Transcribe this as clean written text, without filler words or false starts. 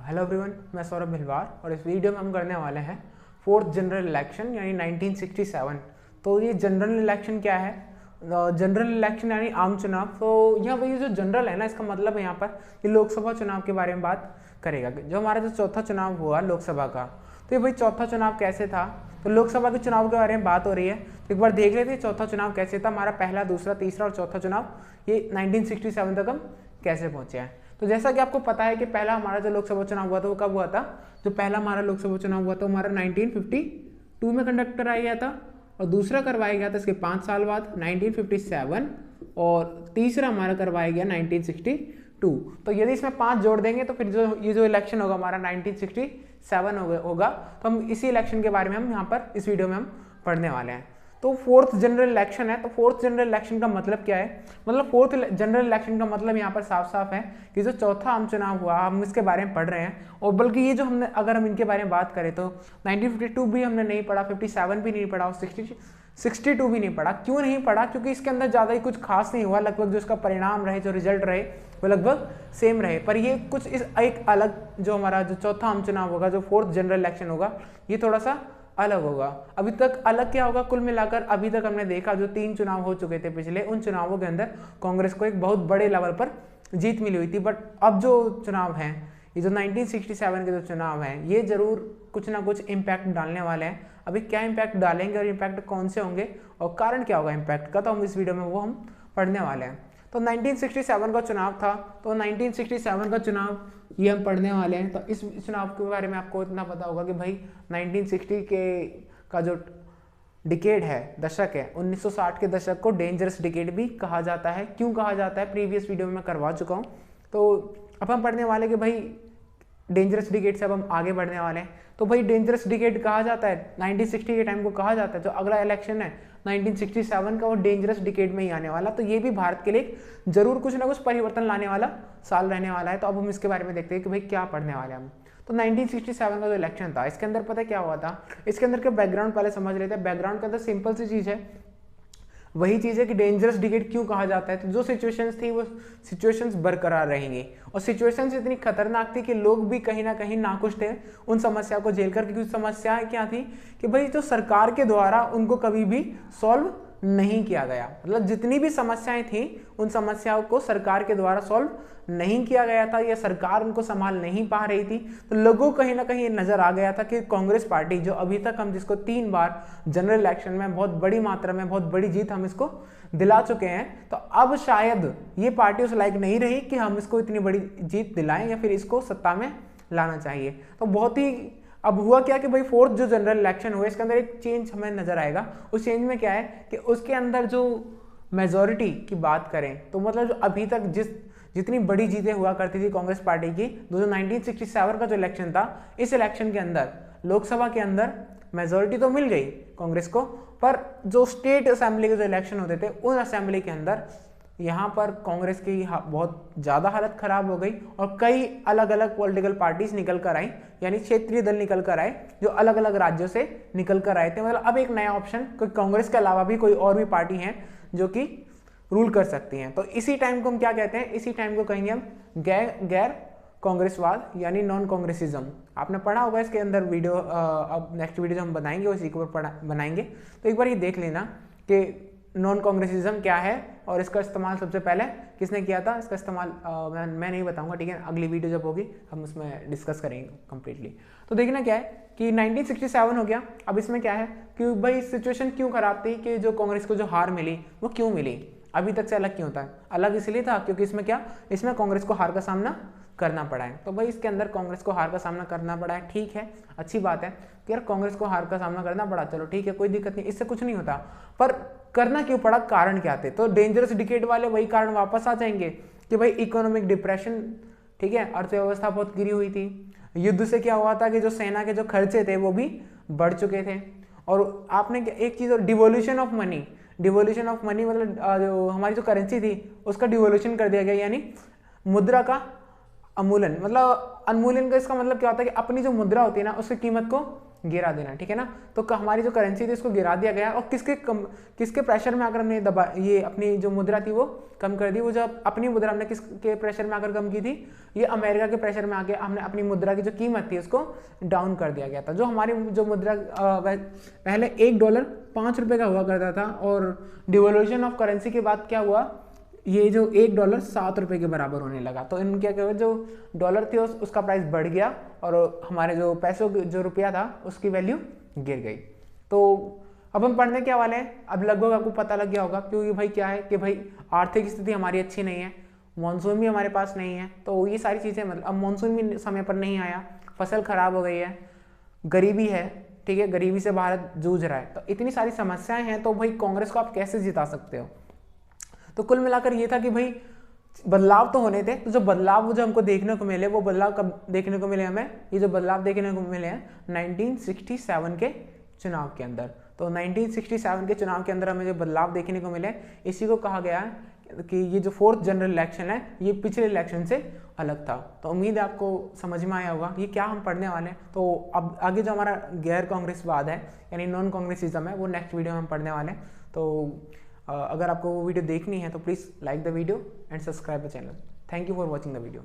Hello everyone, मैं सौरभ भिलवार और इस वीडियो में हम करने वाले हैं फोर्थ जनरल इलेक्शन यानी 1967। तो ये जनरल इलेक्शन क्या है? जनरल इलेक्शन यानी आम चुनाव। तो यहाँ पर ये जो जनरल है ना, इसका मतलब है यहाँ पर ये लोकसभा चुनाव के बारे में बात करेगा। जो हमारा जो चौथा चुनाव हुआ लोकसभा का, तो ये भाई चौथा चुनाव कैसे था? तो लोकसभा के चुनाव के बारे में बात हो रही है, तो एक बार देख लेते हैं चौथा चुनाव कैसे था। हमारा पहला, दूसरा, तीसरा और चौथा चुनाव ये 1967 तक हम कैसे पहुंचे हैं। तो जैसा कि आपको पता है कि पहला हमारा जो लोकसभा चुनाव हुआ था वो कब हुआ था? जो पहला हमारा लोकसभा चुनाव हुआ था हमारा 1952 में कंडक्ट कराया गया था, और दूसरा करवाया गया था इसके 5 साल बाद 1957, और तीसरा हमारा करवाया गया 1962। तो यदि इसमें 5 जोड़ देंगे तो फिर जो इलेक्शन होगा हमारा 1967 होगा। तो हम इसी इलेक्शन के बारे में हम यहाँ पर इस वीडियो में हम पढ़ने वाले हैं। तो फोर्थ जनरल इलेक्शन है, तो फोर्थ जनरल इलेक्शन का मतलब क्या है? मतलब फोर्थ जनरल इलेक्शन का मतलब यहाँ पर साफ साफ है कि जो चौथा आम चुनाव हुआ हम इसके बारे में पढ़ रहे हैं। और बल्कि ये जो हमने, अगर हम इनके बारे में बात करें तो 1952 भी हमने नहीं पढ़ा, 57 भी नहीं पढ़ा और 62 भी नहीं पढ़ा। क्यों नहीं पढ़ा? क्योंकि इसके अंदर ज़्यादा ही कुछ खास नहीं हुआ। लगभग जो इसका परिणाम रहे, जो रिजल्ट रहे वो लगभग सेम रहे। पर ये कुछ इस एक अलग, जो हमारा जो चौथा आम चुनाव होगा, जो फोर्थ जनरल इलेक्शन होगा, ये थोड़ा सा अलग होगा। अभी तक अलग क्या होगा? कुल मिलाकर अभी तक हमने देखा जो 3 चुनाव हो चुके थे पिछले, उन चुनावों के अंदर कांग्रेस को एक बहुत बड़े लेवल पर जीत मिली हुई थी। बट अब जो चुनाव हैं, ये जो 1967 के जो चुनाव हैं, ये जरूर कुछ ना कुछ इम्पैक्ट डालने वाले हैं। अभी क्या इम्पैक्ट डालेंगे और इम्पैक्ट कौन से होंगे और कारण क्या होगा इम्पैक्ट का, तो हम इस वीडियो में वो हम पढ़ने वाले हैं। तो 1967 का चुनाव था, तो 1967 का चुनाव ये हम पढ़ने वाले हैं। तो इस चुनाव के बारे में आपको इतना पता होगा कि भाई 1960 का जो डिकेड है, दशक है, 1960 के दशक को डेंजरस डिकेड भी कहा जाता है। क्यों कहा जाता है? प्रीवियस वीडियो में मैं करवा चुका हूँ। तो अब हम पढ़ने वाले कि भाई डेंजरस डिकेड से अब हम आगे बढ़ने वाले हैं। तो भाई डेंजरस डिकेड कहा जाता है, 1960 के टाइम को कहा जाता है। जो अगला इलेक्शन है 1967 का, वो डेंजरस डिकेड में ही आने वाला। तो ये भी भारत के लिए जरूर कुछ ना कुछ परिवर्तन लाने वाला साल रहने वाला है। तो अब हम इसके बारे में देखते हैं कि भाई क्या पढ़ने वाले हैं हम। तो 1967 का जो इलेक्शन था, इसके अंदर पता है क्या हुआ था? इसके अंदर के बैकग्राउंड पहले समझ लेते हैं। बैकग्राउंड के अंदर सिंपल सी चीज़ है, वही चीज़ है कि डेंजरस डिकेड क्यों कहा जाता है। तो जो सिचुएशंस थी वो सिचुएशंस बरकरार रहेंगी, और सिचुएशंस इतनी खतरनाक थी कि लोग भी कहीं ना कहीं नाखुश थे उन समस्या को झेलकर। क्योंकि समस्याएं क्या थी कि भाई जो सरकार के द्वारा उनको कभी भी सॉल्व नहीं किया गया। मतलब जितनी भी समस्याएं थी उन समस्याओं को सरकार के द्वारा सॉल्व नहीं किया गया था, या सरकार उनको संभाल नहीं पा रही थी। तो लोगों को कहीं ना कहीं नजर आ गया था कि कांग्रेस पार्टी, जो अभी तक हम जिसको 3 बार जनरल इलेक्शन में बहुत बड़ी मात्रा में बहुत बड़ी जीत हम इसको दिला चुके हैं, तो अब शायद ये पार्टी उस लायक नहीं रही कि हम इसको इतनी बड़ी जीत दिलाएं या फिर इसको सत्ता में लाना चाहिए। तो बहुत ही अब हुआ क्या कि भाई फोर्थ जो जनरल इलेक्शन हुआ, इसके अंदर एक चेंज हमें नजर आएगा। उस चेंज में क्या है कि उसके अंदर जो मेजॉरिटी की बात करें, तो मतलब जो अभी तक जितनी बड़ी जीतें हुआ करती थी कांग्रेस पार्टी की, जो 1967 का जो इलेक्शन था, इस इलेक्शन के अंदर लोकसभा के अंदर मेजॉरिटी तो मिल गई कांग्रेस को, पर जो स्टेट असेंबली के जो इलेक्शन होते थे उन असेंबली के अंदर यहाँ पर कांग्रेस की बहुत ज़्यादा हालत खराब हो गई, और कई अलग अलग पॉलिटिकल पार्टीज निकल कर आई, यानी क्षेत्रीय दल निकल कर आए जो अलग अलग राज्यों से निकल कर आए थे। मतलब अब एक नया ऑप्शन, कोई कांग्रेस के अलावा भी कोई और भी पार्टी हैं जो कि रूल कर सकती हैं। तो इसी टाइम को हम क्या कहते हैं? इसी टाइम को कहेंगे हम गैर कांग्रेसवाद, यानी नॉन कांग्रेसिज्म। आपने पढ़ा होगा इसके अंदर वीडियो, अब नेक्स्ट वीडियो जो हम बनाएंगे उसी के ऊपर बनाएंगे। तो एक बार ये देख लेना कि नॉन कांग्रेसिज्म क्या है और इसका इस्तेमाल सबसे पहले किसने किया था। इसका इस्तेमाल मैं नहीं बताऊंगा, ठीक है? अगली वीडियो जब होगी हम उसमें डिस्कस करेंगे कंप्लीटली। तो देखना क्या है कि 1967 हो गया। अब इसमें क्या है कि भाई सिचुएशन क्यों खराब थी कि जो कांग्रेस को जो हार मिली वो क्यों मिली, अभी तक से अलग क्यों था? अलग इसलिए था क्योंकि इसमें क्या, इसमें कांग्रेस को हार का सामना करना पड़ा है। तो भाई इसके अंदर कांग्रेस को हार का सामना करना पड़ा है, ठीक है, अच्छी बात है कि यार कांग्रेस को हार का सामना करना पड़ा, चलो ठीक है, कोई दिक्कत नहीं, इससे कुछ नहीं होता। पर करना क्यों पड़ा, कारण क्या थे? तो डेंजरस डिकेड वाले वही कारण वापस आ जाएंगे कि भाई इकोनॉमिक डिप्रेशन, ठीक है, अर्थव्यवस्था बहुत गिरी हुई थी। युद्ध से क्या हुआ था कि जो सेना के जो खर्चे थे वो भी बढ़ चुके थे। और आपने एक चीज, devolution of money, devolution of money मतलब जो हमारी जो करेंसी थी उसका डिवोल्यूशन कर दिया गया, यानी मुद्रा का अमूलन, मतलब उन्मूलन का इसका मतलब क्या होता है कि अपनी जो मुद्रा होती है ना उसकी कीमत को गिरा देना, ठीक है ना। तो हमारी जो करेंसी थी उसको गिरा दिया गया, और किसके प्रेशर में आकर हमने दबा ये अपनी जो मुद्रा थी वो कम कर दी। वो जो अपनी मुद्रा हमने किसके प्रेशर में आकर कम की थी, ये अमेरिका के प्रेशर में आके हमने अपनी मुद्रा की जो कीमत थी उसको डाउन कर दिया गया था। जो हमारी जो मुद्रा पहले $1 5 रुपये का हुआ करता था, और डिवोल्यूशन ऑफ करेंसी के बाद क्या हुआ, ये जो $1 7 रुपये के बराबर होने लगा। तो इन क्या कहते जो डॉलर थी उसका प्राइस बढ़ गया, और हमारे जो पैसों जो रुपया था उसकी वैल्यू गिर गई। तो अब हम पढ़ने क्या वाले हैं, अब लगभग आपको पता लग गया होगा, क्योंकि भाई क्या है कि भाई आर्थिक स्थिति हमारी अच्छी नहीं है, मानसून भी हमारे पास नहीं है। तो ये सारी चीज़ें, मतलब अब मानसून भी समय पर नहीं आया, फसल खराब हो गई है, गरीबी है, ठीक है, गरीबी से भारत जूझ रहा है। तो इतनी सारी समस्याएं हैं, तो भाई कांग्रेस को आप कैसे जिता सकते हो। तो कुल मिलाकर ये था कि भाई बदलाव तो होने थे, तो जो बदलाव जो हमको देखने को मिले, वो बदलाव कब देखने को मिले हमें, ये जो बदलाव देखने को मिले हैं 1967 के चुनाव के अंदर। तो 1967 के चुनाव के अंदर हमें जो बदलाव देखने को मिले, इसी को कहा गया है कि ये जो 4th जनरल इलेक्शन है ये पिछले इलेक्शन से अलग था। तो उम्मीद है आपको समझ में आया होगा ये क्या हम पढ़ने वाले हैं। तो अब आगे जो हमारा गैर कांग्रेसवाद है यानी नॉन कांग्रेसिज्म है, वो नेक्स्ट वीडियो में हम पढ़ने वाले हैं। तो अगर आपको वो वीडियो देखनी है तो please like the video and subscribe the channel. Thank you for watching the video.